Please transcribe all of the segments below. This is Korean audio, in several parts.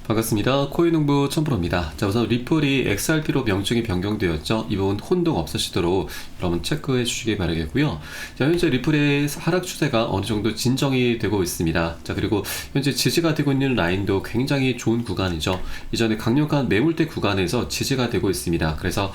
반갑습니다. 코인농부 첨프로입니다. 자, 우선 리플이 XRP로 명칭이 변경되었죠. 이 부분 혼동 없으시도록 여러분 체크해 주시기 바라겠고요. 자, 현재 리플의 하락 추세가 어느 정도 진정이 되고 있습니다. 자, 그리고 현재 지지가 되고 있는 라인도 굉장히 좋은 구간이죠. 이전에 강력한 매물대 구간에서 지지가 되고 있습니다. 그래서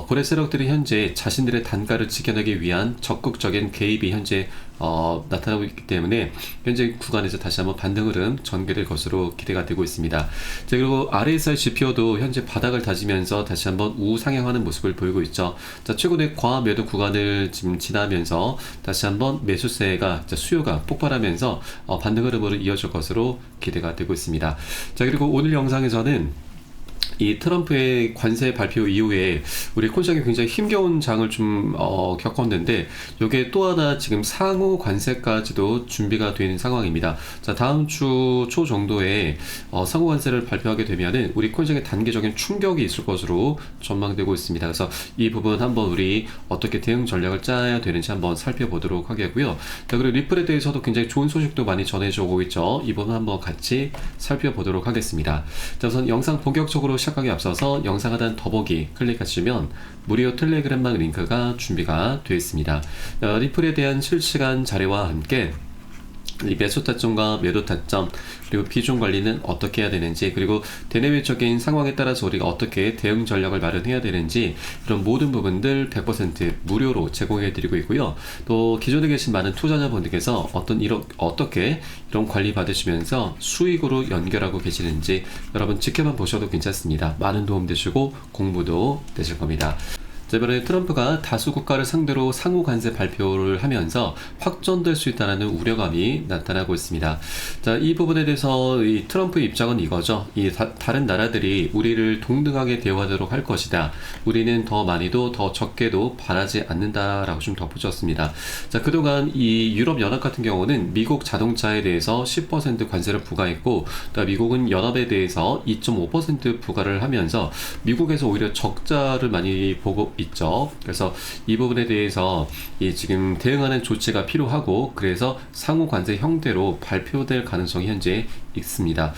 거래 세력들이 현재 자신들의 단가를 지켜내기 위한 적극적인 개입이 현재 나타나고 있기 때문에 현재 구간에서 다시 한번 반등 흐름 전개될 것으로 기대가 되고 있습니다. 자, 그리고 RSI 지표도 현재 바닥을 다지면서 다시 한번 우상향하는 모습을 보이고 있죠. 자, 최근에 과매도 구간을 지금 지나면서 다시 한번 매수세가 수요가 폭발하면서 반등 흐름으로 이어질 것으로 기대가 되고 있습니다. 자, 그리고 오늘 영상에서는 이 트럼프의 관세 발표 이후에 우리 코인시장이 굉장히 힘겨운 장을 좀 겪었는데, 이게 또 하나 지금 상호 관세까지도 준비가 되는 상황입니다. 자, 다음 주 초 정도에 상호 관세를 발표하게 되면은 우리 코인시장에 단기적인 충격이 있을 것으로 전망되고 있습니다. 그래서 이 부분 한번 우리 어떻게 대응 전략을 짜야 되는지 한번 살펴보도록 하겠고요. 자, 그리고 리플에 대해서도 굉장히 좋은 소식도 많이 전해져 오고 있죠. 이 부분 한번 같이 살펴보도록 하겠습니다. 자, 우선 영상 본격적으로 시작하기 앞서서 영상 하단 더보기 클릭하시면 무료 텔레그램방 링크가 준비가 되어 있습니다. 리플에 대한 실시간 자료와 함께 이 매수 타점과 매도 타점, 그리고 비중 관리는 어떻게 해야 되는지, 그리고 대내외적인 상황에 따라서 우리가 어떻게 대응 전략을 마련해야 되는지, 이런 모든 부분들 100% 무료로 제공해 드리고 있고요. 또 기존에 계신 많은 투자자분들께서 어떻게 이런 관리 받으시면서 수익으로 연결하고 계시는지 여러분 지켜만 보셔도 괜찮습니다. 많은 도움 되시고 공부도 되실 겁니다. 이번에 트럼프가 다수 국가를 상대로 상호 관세 발표를 하면서 확전될 수 있다는 우려감이 나타나고 있습니다. 자, 이 부분에 대해서 이 트럼프의 입장은 이거죠. 다른 나라들이 우리를 동등하게 대우하도록 할 것이다. 우리는 더 많이도 더 적게도 바라지 않는다라고 좀 덧붙였습니다. 자, 그동안 이 유럽연합 같은 경우는 미국 자동차에 대해서 10% 관세를 부과했고, 또 미국은 연합에 대해서 2.5% 부과를 하면서 미국에서 오히려 적자를 많이 보고 있죠. 그래서 이 부분에 대해서 지금 대응하는 조치가 필요하고, 그래서 상호 관세 형태로 발표될 가능성이 현재 있습니다.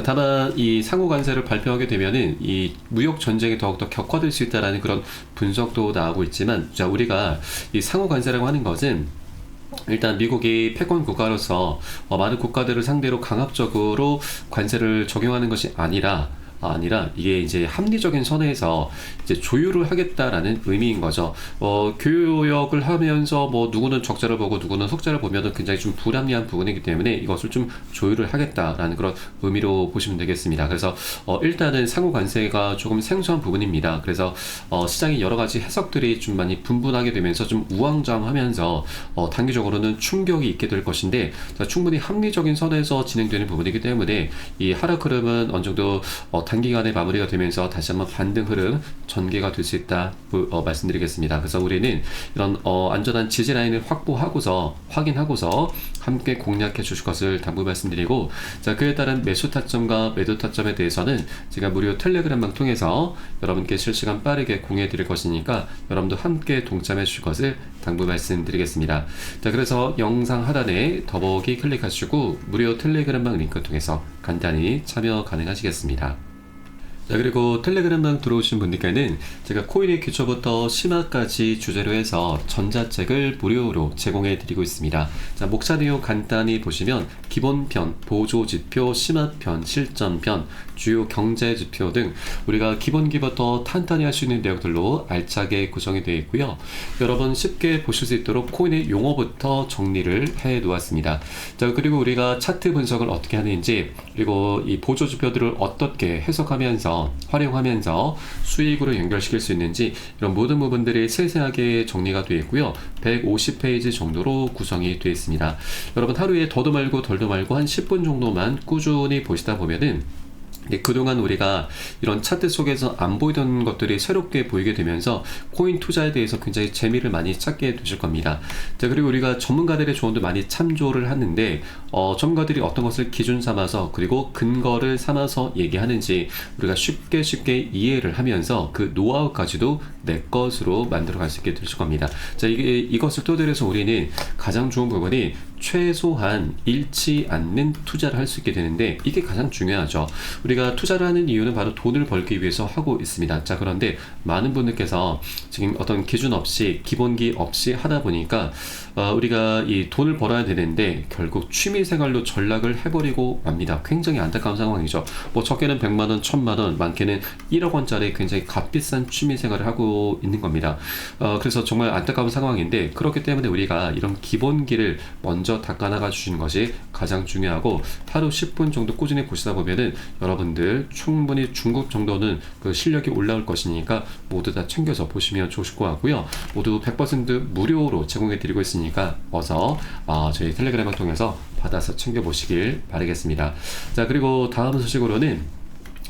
다만 이 상호 관세를 발표하게 되면은 이 무역 전쟁이 더욱더 격화될 수 있다라는 그런 분석도 나오고 있지만, 자, 우리가 이 상호 관세라고 하는 것은 일단 미국이 패권 국가로서 많은 국가들을 상대로 강압적으로 관세를 적용하는 것이 아니라 이게 이제 합리적인 선에서 이제 조율을 하겠다라는 의미인 거죠. 교역을 하면서 누구는 적자를 보고 누구는 속자를 보면은 굉장히 좀 불합리한 부분이기 때문에 이것을 좀 조율을 하겠다라는 그런 의미로 보시면 되겠습니다. 그래서 일단은 상호 관세가 조금 생소한 부분입니다. 그래서 시장이 여러 가지 해석들이 좀 많이 분분하게 되면서 좀 우왕좌왕하면서 단기적으로는 충격이 있게 될 것인데, 충분히 합리적인 선에서 진행되는 부분이기 때문에 이 하락 흐름은 어느 정도 단기간에 마무리가 되면서 다시 한번 반등 흐름 전개가 될 수 있다 말씀드리겠습니다. 그래서 우리는 이런 안전한 지지 라인을 확인하고서 함께 공략해 주실 것을 당부 말씀드리고, 자, 그에 따른 매수 타점과 매도 타점에 대해서는 제가 무료 텔레그램방 통해서 여러분께 실시간 빠르게 공유해 드릴 것이니까 여러분도 함께 동참해 주실 것을 당부 말씀드리겠습니다. 자, 그래서 영상 하단에 더보기 클릭하시고 무료 텔레그램방 링크 통해서 간단히 참여 가능하시겠습니다. 자, 그리고 텔레그램방 들어오신 분들께는 제가 코인의 기초부터 심화까지 주제로 해서 전자책을 무료로 제공해 드리고 있습니다. 자, 목차 내용 간단히 보시면 기본편, 보조지표, 심화편, 실전편, 주요 경제지표 등 우리가 기본기부터 탄탄히 할 수 있는 내용들로 알차게 구성이 되어 있고요. 여러분 쉽게 보실 수 있도록 코인의 용어부터 정리를 해 놓았습니다. 자, 그리고 우리가 차트 분석을 어떻게 하는지, 그리고 이 보조지표들을 어떻게 해석하면서 활용하면서 수익으로 연결시킬 수 있는지, 이런 모든 부분들이 세세하게 정리가 되어 있고요. 150페이지 정도로 구성이 되어 있습니다. 여러분 하루에 더도 말고 덜도 말고 한 10분 정도만 꾸준히 보시다 보면은 그동안 우리가 이런 차트 속에서 안 보이던 것들이 새롭게 보이게 되면서 코인 투자에 대해서 굉장히 재미를 많이 찾게 되실 겁니다. 자, 그리고 우리가 전문가들의 조언도 많이 참조를 하는데, 전문가들이 어떤 것을 기준 삼아서 그리고 근거를 삼아서 얘기하는지 우리가 쉽게 이해를 하면서 그 노하우까지도 내 것으로 만들어 갈 수 있게 되실 겁니다. 자, 이것을 토대로 해서 우리는 가장 좋은 부분이 최소한 잃지 않는 투자를 할 수 있게 되는데, 이게 가장 중요하죠. 우리가 투자를 하는 이유는 바로 돈을 벌기 위해서 하고 있습니다. 자, 그런데 많은 분들께서 지금 어떤 기준 없이, 기본기 없이 하다 보니까 우리가 이 돈을 벌어야 되는데 결국 취미생활로 전락을 해버리고 맙니다. 굉장히 안타까운 상황이죠. 뭐 적게는 100만원, 1000만원, 많게는 1억원짜리 굉장히 값비싼 취미생활을 하고 있는 겁니다. 그래서 정말 안타까운 상황인데, 그렇기 때문에 우리가 이런 기본기를 먼저 닦아나가 주시는 것이 가장 중요하고, 하루 10분 정도 꾸준히 보시다 보면은 여러분들 충분히 중급 정도는 그 실력이 올라올 것이니까 모두 다 챙겨서 보시면 좋으실 것 같고요. 모두 100% 무료로 제공해 드리고 있으니까 어서 저희 텔레그램을 통해서 받아서 챙겨보시길 바라겠습니다. 자, 그리고 다음 소식으로는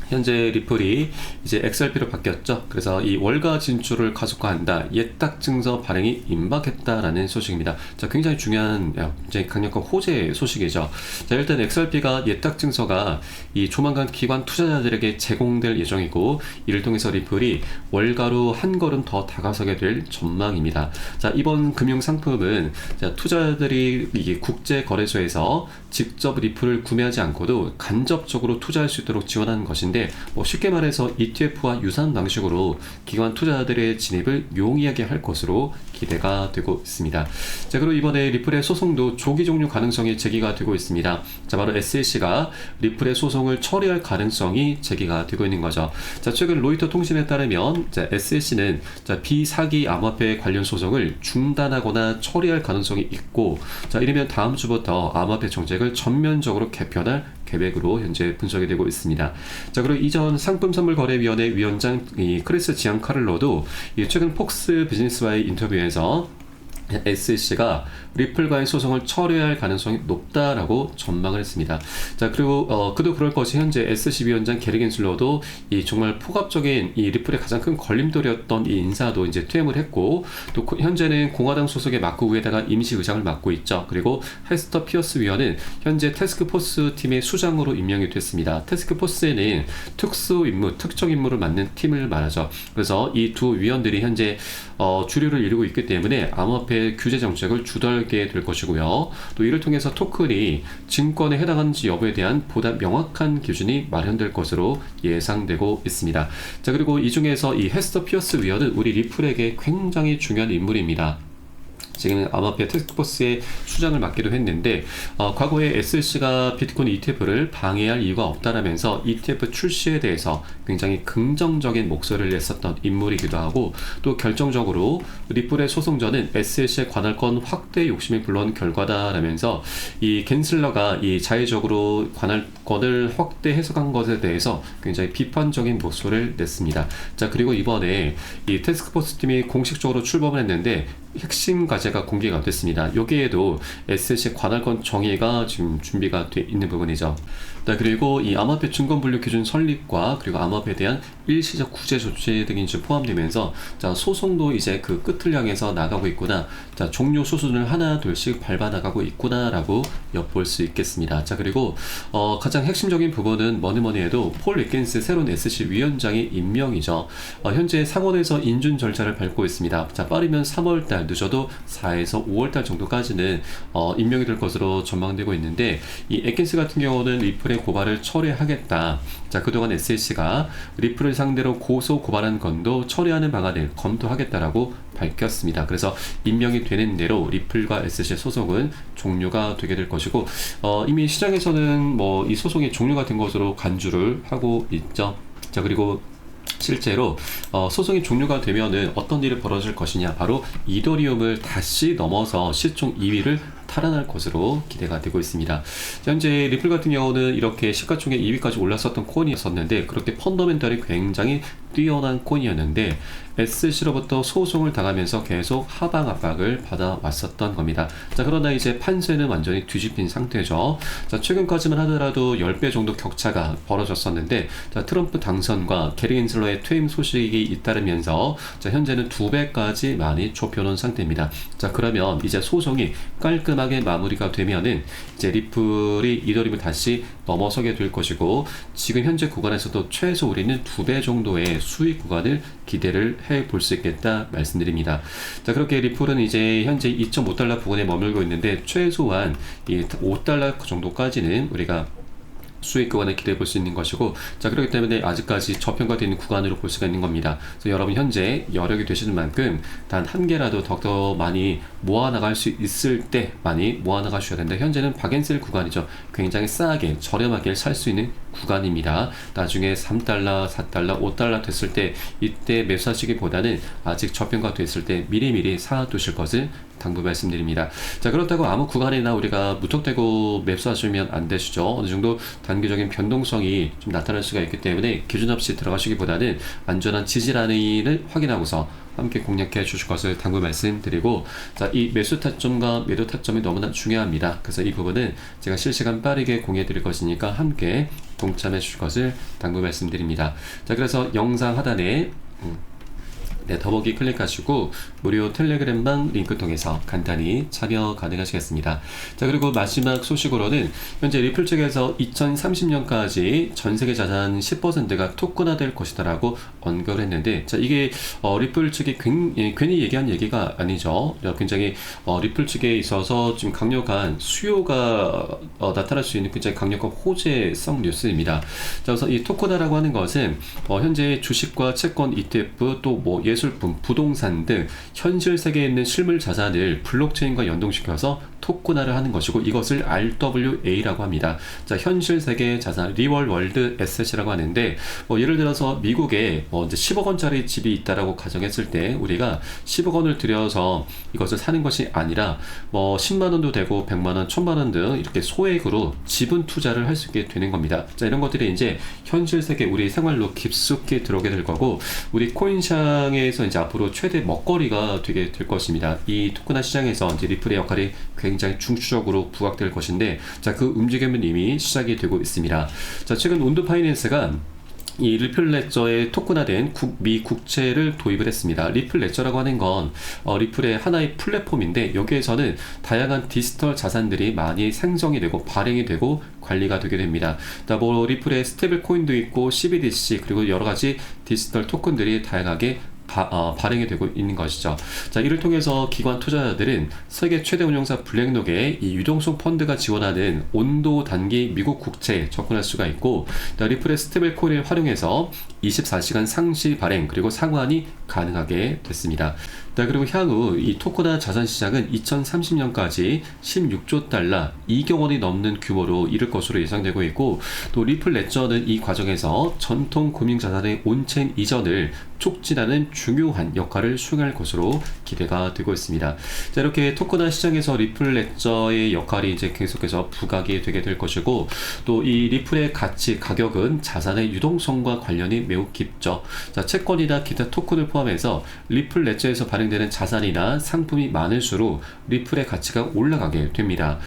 현재 리플이 이제 XRP로 바뀌었죠. 그래서 이 월가 진출을 가속화한다. 예탁 증서 발행이 임박했다라는 소식입니다. 자, 굉장히 중요한, 굉장히 강력한 호재 소식이죠. 자, 일단 XRP가 예탁 증서가 이 조만간 기관 투자자들에게 제공될 예정이고, 이를 통해서 리플이 월가로 한 걸음 더 다가서게 될 전망입니다. 자, 이번 금융 상품은 투자자들이 이 국제 거래소에서 직접 리플을 구매하지 않고도 간접적으로 투자할 수 있도록 지원하는 것인데, 쉽게 말해서 ETF와 유사한 방식으로 기관 투자자들의 진입을 용이하게 할 것으로 기대가 되고 있습니다. 자, 그리고 이번에 리플의 소송도 조기 종료 가능성이 제기가 되고 있습니다. 자, 바로 SEC가 리플의 소송을 처리할 가능성이 제기가 되고 있는 거죠. 자, 최근 로이터 통신에 따르면 SEC는 비사기 암호화폐 관련 소송을 중단하거나 처리할 가능성이 있고, 자, 이르면 다음 주부터 암호화폐 정책을 전면적으로 개편할 계획으로 현재 분석이 되고 있습니다. 자, 그리고 이전 상품선물거래위원회 위원장 크리스 지안카를로도 최근 폭스 비즈니스와의 인터뷰에서 SEC가 리플과의 소송을 처리할 가능성이 높다라고 전망을 했습니다. 자, 그리고 그도 그럴 것이 현재 SEC 위원장 게리 겐슬러도 이 정말 폭압적인 이 리플의 가장 큰 걸림돌이었던 이 인사도 이제 퇴임을 했고, 또 현재는 공화당 소속의 마크 우에다가 임시 의장을 맡고 있죠. 그리고 헤스터 피어스 위원은 현재 태스크포스 팀의 수장으로 임명이 됐습니다. 태스크포스에는 특수 임무, 특정 임무를 맡는 팀을 말하죠. 그래서 이 두 위원들이 현재 주류를 이루고 있기 때문에 암호화폐 규제 정책을 주도하게 될 것이고요. 또 이를 통해서 토큰이 증권에 해당하는지 여부에 대한 보다 명확한 기준이 마련될 것으로 예상되고 있습니다. 자, 그리고 이 중에서 이 헤스터 피어스 위원은 우리 리플에게 굉장히 중요한 인물입니다. 지금 암호화폐 태스크포스의 수장을 맡기도 했는데, 과거에 SEC가 비트코인 ETF를 방해할 이유가 없다라면서 ETF 출시에 대해서 굉장히 긍정적인 목소리를 냈었던 인물이기도 하고, 또 결정적으로 리플의 소송전은 SEC의 관할권 확대 욕심이 불러온 결과다라면서 이 겐슬러가 이 자의적으로 관할권을 확대 해석한 것에 대해서 굉장히 비판적인 목소리를 냈습니다. 자, 그리고 이번에 이 태스크포스 팀이 공식적으로 출범을 했는데 핵심 과제가 공개가 됐습니다. 여기에도 SEC 관할권 정의가 지금 준비가 돼 있는 부분이죠. 그리고 이 암호화폐 증권분류 기준 설립과 그리고 암호화폐에 대한 일시적 구제 조치 등이 이제 포함되면서, 자, 소송도 이제 그 끝을 향해서 나가고 있구나, 자, 종료 수순을 하나 둘씩 밟아 나가고 있구나라고 엿볼 수 있겠습니다. 자, 그리고 가장 핵심적인 부분은 뭐니 해도 폴 앳킨스 새로운 SEC 위원장의 임명이죠. 현재 상원에서 인준 절차를 밟고 있습니다. 자, 빠르면 3월달, 늦어도 4에서 5월달 정도까지는 임명이 될 것으로 전망되고 있는데, 이 앳킨스 같은 경우는 리플의 고발을 처리하겠다. 자, 그동안 SEC가 리플을 상대로 고소 고발한 건도 처리하는 방안을 검토하겠다라고 밝혔습니다. 그래서 임명이 되는 대로 리플과 SEC의 소송은 종료가 되게 될 것이고, 이미 시장에서는 이 소송이 종료가 된 것으로 간주를 하고 있죠. 자, 그리고 실제로 소송이 종료가 되면은 어떤 일이 벌어질 것이냐, 바로 이더리움을 다시 넘어서 시총 2위를 탈환할 것으로 기대가 되고 있습니다. 현재 리플 같은 경우는 이렇게 시가총액 2위까지 올랐었던 코인이었었는데, 그렇게 펀더멘털이 굉장히 뛰어난 코인이었는데 SEC로부터 소송을 당하면서 계속 하방 압박을 받아왔었던 겁니다. 자, 그러나 이제 판세는 완전히 뒤집힌 상태죠. 자, 최근까지만 하더라도 10배 정도 격차가 벌어졌었는데, 자, 트럼프 당선과 게리 겐슬러의 퇴임 소식이 잇따르면서 자, 현재는 2배까지 많이 좁혀놓은 상태입니다. 자, 그러면 이제 소송이 깔끔하게 마무리가 되면은 이제 리플이 이더리움을 다시 넘어서게 될 것이고, 지금 현재 구간에서도 최소 우리는 2배 정도의 수익 구간을 기대를 해 볼 수 있겠다 말씀드립니다. 자, 그렇게 리플은 이제 현재 2.5달러 부근에 머물고 있는데 최소한 이 5달러 정도까지는 우리가 수익 구간을 기대해 볼 수 있는 것이고, 자, 그렇기 때문에 아직까지 저평가되어 있는 구간으로 볼 수가 있는 겁니다. 그래서 여러분 현재 여력이 되시는 만큼 단 한 개라도 더욱더 많이 모아나갈 수 있을 때 많이 모아나가셔야 된다. 현재는 박앤셀 구간이죠. 굉장히 싸게 저렴하게 살 수 있는 구간입니다. 나중에 3달러, 4달러, 5달러 됐을 때 이때 매수하시기보다는 아직 저평가 됐을 때 미리미리 사두실 것을 당부 말씀드립니다. 자, 그렇다고 아무 구간이나 우리가 무턱대고 매수하시면 안 되시죠. 어느 정도 단기적인 변동성이 좀 나타날 수가 있기 때문에 기준 없이 들어가시기보다는 안전한 지지 라인을 확인하고서 함께 공략해 주실 것을 당부 말씀드리고, 자, 이 매수 타점과 매도 타점이 너무나 중요합니다. 그래서 이 부분은 제가 실시간 빠르게 공유해 드릴 것이니까 함께 동참해 주실 것을 당부 말씀드립니다. 자, 그래서 영상 하단에 네, 더보기 클릭하시고 무료 텔레그램방 링크 통해서 간단히 참여 가능하시겠습니다. 자, 그리고 마지막 소식으로는 현재 리플 측에서 2030년까지 전 세계 자산 10%가 토큰화될 것이다라고 언급을 했는데, 자, 이게 리플 측이 괜히 얘기한 얘기가 아니죠. 굉장히 리플 측에 있어서 지금 강력한 수요가 나타날 수 있는 굉장히 강력한 호재성 뉴스입니다. 자, 그래서 이 토큰화라고 하는 것은 현재 주식과 채권, ETF 또 뭐 예술품, 부동산 등 현실 세계에 있는 실물 자산을 블록체인과 연동시켜서 토큰화를 하는 것이고, 이것을 RWA라고 합니다. 자, 현실 세계 자산, 리얼 월드 에셋이라고 하는데, 예를 들어서 미국에 이제 10억 원짜리 집이 있다라고 가정했을 때 우리가 10억 원을 들여서 이것을 사는 것이 아니라 10만 원도 되고 100만 원, 1000만 원 등 이렇게 소액으로 지분 투자를 할 수 있게 되는 겁니다. 자, 이런 것들이 이제 현실 세계 우리 생활로 깊숙이 들어오게 될 거고, 우리 코인 시장에서 이제 앞으로 최대 먹거리가 되게 될 것입니다. 이 토큰화 시장에서 이제 리플의 역할이 굉장히 중추적으로 부각될 것인데, 자, 그 움직임은 이미 시작이 되고 있습니다. 자, 최근 온도 파이낸스가 이 리플 레저에 토큰화된 미 국채를 도입을 했습니다. 리플 레저라고 하는 건 리플의 하나의 플랫폼인데, 여기에서는 다양한 디지털 자산들이 많이 생성이 되고 발행이 되고 관리가 되게 됩니다. 리플의 스테이블 코인도 있고 CBDC 그리고 여러 가지 디지털 토큰들이 다양하게 발행이 되고 있는 것이죠. 자, 이를 통해서 기관 투자자들은 세계 최대 운용사 블랙록의 이 유동성 펀드가 지원하는 온도 단기 미국 국채에 접근할 수가 있고, 리플의 스테이블 코인을 활용해서 24시간 상시 발행 그리고 상환이 가능하게 됐습니다. 그리고 향후 이 토큰화 자산 시장은 2030년까지 16조 달러 2조 원이 넘는 규모로 이를 것으로 예상되고 있고, 또 리플 레저는 이 과정에서 전통 금융자산의 온체인 이전을 촉진하는 중요한 역할을 수행할 것으로 기대가 되고 있습니다. 자, 이렇게 토큰화 시장에서 리플 레저의 역할이 이제 계속해서 부각이 되게 될 것이고, 또 이 리플의 가치, 가격은 자산의 유동성과 관련이 매우 깊죠. 자, 채권이나 기타 토큰을 포함해서 리플 레저에서 발행되는 자산이나 상품이 많을수록 리플의 가치가 올라가게 됩니다.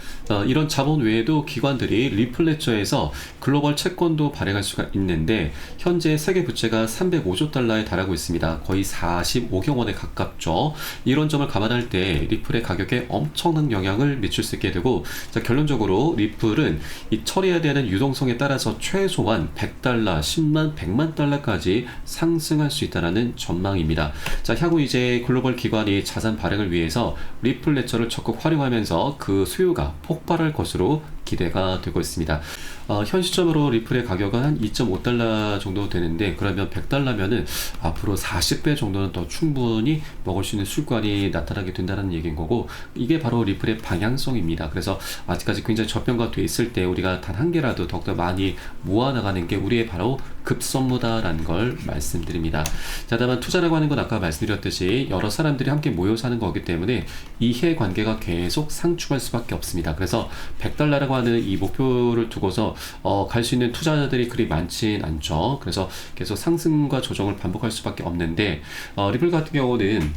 이런 자본 외에도 기관들이 리플 레저에서 글로벌 채권도 발행할 수가 있는데, 현재 세계 부채가 305조 달러에 달하고 있습니다. 거의 45경 원에 가깝죠. 이런 점을 감안할 때 리플의 가격에 엄청난 영향을 미칠 수 있게 되고, 자, 결론적으로 리플은 이 처리해야 되는 유동성에 따라서 최소한 100달러, 10만, 100만 달러까지 상승할 수 있다는 전망입니다. 자, 향후 이제 글로벌 기관이 자산 발행을 위해서 리플 레저를 적극 활용하면서 그 수요가 폭발할 것으로 기대가 되고 있습니다. 현 시점으로 리플의 가격은 한 2.5달러 정도 되는데, 그러면 100달러면은 앞으로 40배 정도는 더 충분히 먹을 수 있는 수익관이 나타나게 된다는 얘기인 거고, 이게 바로 리플의 방향성입니다. 그래서 아직까지 굉장히 저평가 돼 있을 때 우리가 단 한 개라도 더욱더 많이 모아나가는 게 우리의 바로 급선무다라는 걸 말씀드립니다. 자, 다만 투자라고 하는 건 아까 말씀드렸듯이 여러 사람들이 함께 모여서 하는 거기 때문에 이해관계가 계속 상충할 수밖에 없습니다. 그래서 100달러라고 하는 이 목표를 두고서 갈 수 있는 투자자들이 그리 많진 않죠. 그래서 계속 상승과 조정을 반복할 수밖에 없는데, 리플 같은 경우는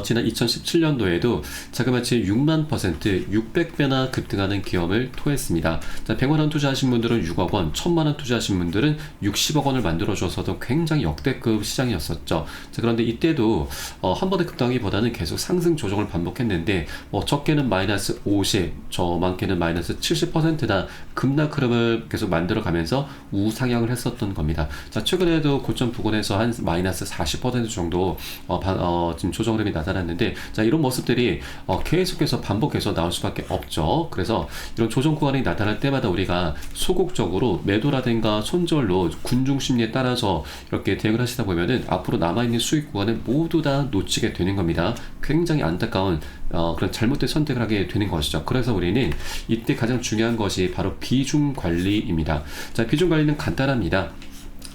지난 2017년도에도 자그마치 6만 %, 600배나 급등하는 기업을 토했습니다. 자, 100만 원 투자하신 분들은 6억 원, 1000만 원 투자하신 분들은 60억 원을 만들어줘서도 굉장히 역대급 시장이었었죠. 자, 그런데 이때도 한 번에 급등하기보다는 계속 상승 조정을 반복했는데 적게는 마이너스 50, 많게는 마이너스 70%나 급락 흐름을 계속 만들어가면서 우상향을 했었던 겁니다. 자, 최근에도 고점 부근에서 한 마이너스 40% 정도 지금 조정 흐름이 나타났는데, 자, 이런 모습들이 계속해서 반복해서 나올 수밖에 없죠. 그래서 이런 조정 구간이 나타날 때마다 우리가 소극적으로 매도라든가 손절로 군중 심리에 따라서 이렇게 대응을 하시다 보면은 앞으로 남아있는 수익 구간을 모두 다 놓치게 되는 겁니다. 굉장히 안타까운 그런 잘못된 선택을 하게 되는 것이죠. 그래서 우리는 이때 가장 중요한 것이 바로 비중 관리입니다. 자, 비중 관리는 간단합니다.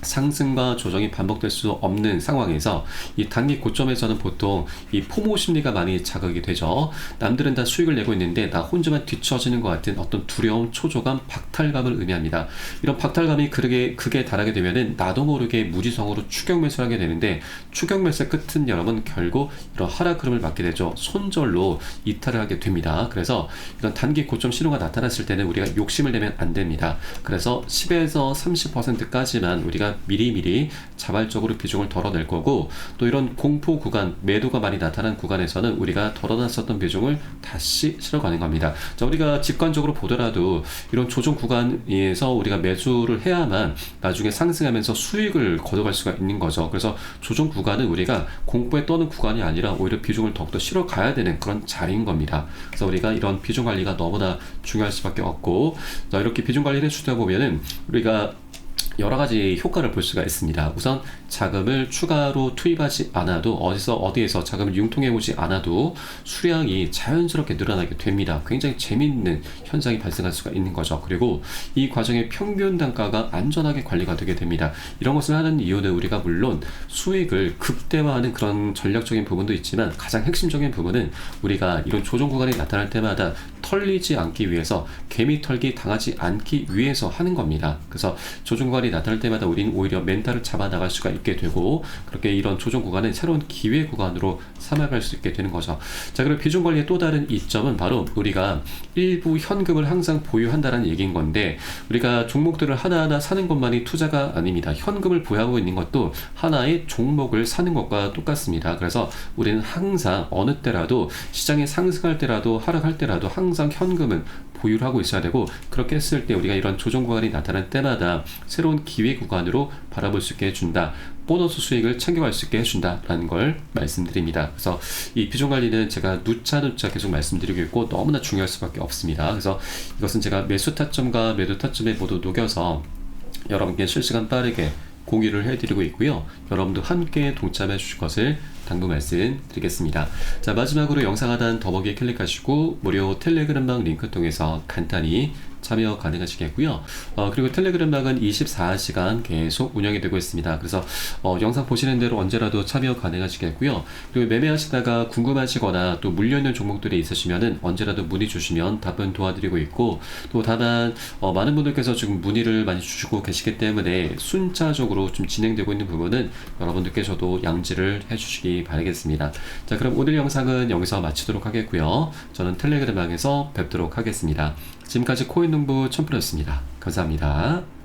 상승과 조정이 반복될 수 없는 상황에서 이 단기 고점에서는 보통 이 포모 심리가 많이 자극이 되죠. 남들은 다 수익을 내고 있는데 나 혼자만 뒤처지는 것 같은 어떤 두려움, 초조감, 박탈감을 의미합니다. 이런 박탈감이 극에 달하게 되면은 나도 모르게 무지성으로 추격 매수를 하게 되는데, 추격 매수의 끝은 여러분 결국 이런 하락 흐름을 맞게 되죠. 손절로 이탈을 하게 됩니다. 그래서 이런 단기 고점 신호가 나타났을 때는 우리가 욕심을 내면 안 됩니다. 그래서 10에서 30%까지만 우리가 미리미리 자발적으로 비중을 덜어낼 거고, 또 이런 공포 구간, 매도가 많이 나타난 구간에서는 우리가 덜어놨었던 비중을 다시 실어가는 겁니다. 자, 우리가 직관적으로 보더라도 이런 조정 구간에서 우리가 매수를 해야만 나중에 상승하면서 수익을 거둬갈 수가 있는 거죠. 그래서 조정 구간은 우리가 공포에 떠는 구간이 아니라 오히려 비중을 더욱더 실어가야 되는 그런 자리인 겁니다. 그래서 우리가 이런 비중 관리가 너무나 중요할 수밖에 없고, 자, 이렇게 비중 관리를 해주다 보면은 우리가 여러 가지 효과를 볼 수가 있습니다. 우선 자금을 추가로 투입하지 않아도, 어디에서 자금을 융통해 오지 않아도 수량이 자연스럽게 늘어나게 됩니다. 굉장히 재미있는 현상이 발생할 수가 있는 거죠. 그리고 이 과정의 평균 단가가 안전하게 관리가 되게 됩니다. 이런 것을 하는 이유는 우리가 물론 수익을 극대화하는 그런 전략적인 부분도 있지만, 가장 핵심적인 부분은 우리가 이런 조정 구간이 나타날 때마다 털리지 않기 위해서, 개미 털기 당하지 않기 위해서 하는 겁니다. 그래서 조정 구간이 나타날 때마다 우리는 오히려 멘탈을 잡아 나갈 수가 있게 되고, 그렇게 이런 조정 구간은 새로운 기회 구간으로 삼아갈 수 있게 되는 거죠. 자, 그리고 비중 관리의 또 다른 이점은 바로 우리가 일부 현금을 항상 보유한다는 얘기인 건데, 우리가 종목들을 하나하나 사는 것만이 투자가 아닙니다. 현금을 보유하고 있는 것도 하나의 종목을 사는 것과 똑같습니다. 그래서 우리는 항상 어느 때라도, 시장이 상승할 때라도 하락할 때라도 항상 현금은 보유를 하고 있어야 되고, 그렇게 했을 때 우리가 이런 조정 구간이 나타날 때마다 새로운 기회 구간으로 바라볼 수 있게 해준다. 보너스 수익을 챙겨갈 수 있게 해준다라는 걸 말씀드립니다. 그래서 이 비중 관리는 제가 누차 계속 말씀드리고 있고 너무나 중요할 수밖에 없습니다. 그래서 이것은 제가 매수 타점과 매도 타점에 모두 녹여서 여러분께 실시간 빠르게 공유를 해드리고 있고요. 여러분도 함께 동참해 주실 것을 당부 말씀드리겠습니다. 자, 마지막으로 영상 하단 더보기에 클릭하시고 무료 텔레그램방 링크 통해서 간단히 참여 가능하시겠고요. 그리고 텔레그램방은 24시간 계속 운영이 되고 있습니다. 그래서 영상 보시는 대로 언제라도 참여 가능하시겠고요. 그리고 매매하시다가 궁금하시거나 또 물려있는 종목들이 있으시면은 언제라도 문의 주시면 답변 도와드리고 있고, 또 다만 많은 분들께서 지금 문의를 많이 주시고 계시기 때문에 순차적으로 좀 진행되고 있는 부분은 여러분들께서도 양지를 해주시기 바라겠습니다. 자, 그럼 오늘 영상은 여기서 마치도록 하겠고요. 저는 텔레그램방에서 뵙도록 하겠습니다. 지금까지 코인농부 첨프로였습니다. 감사합니다.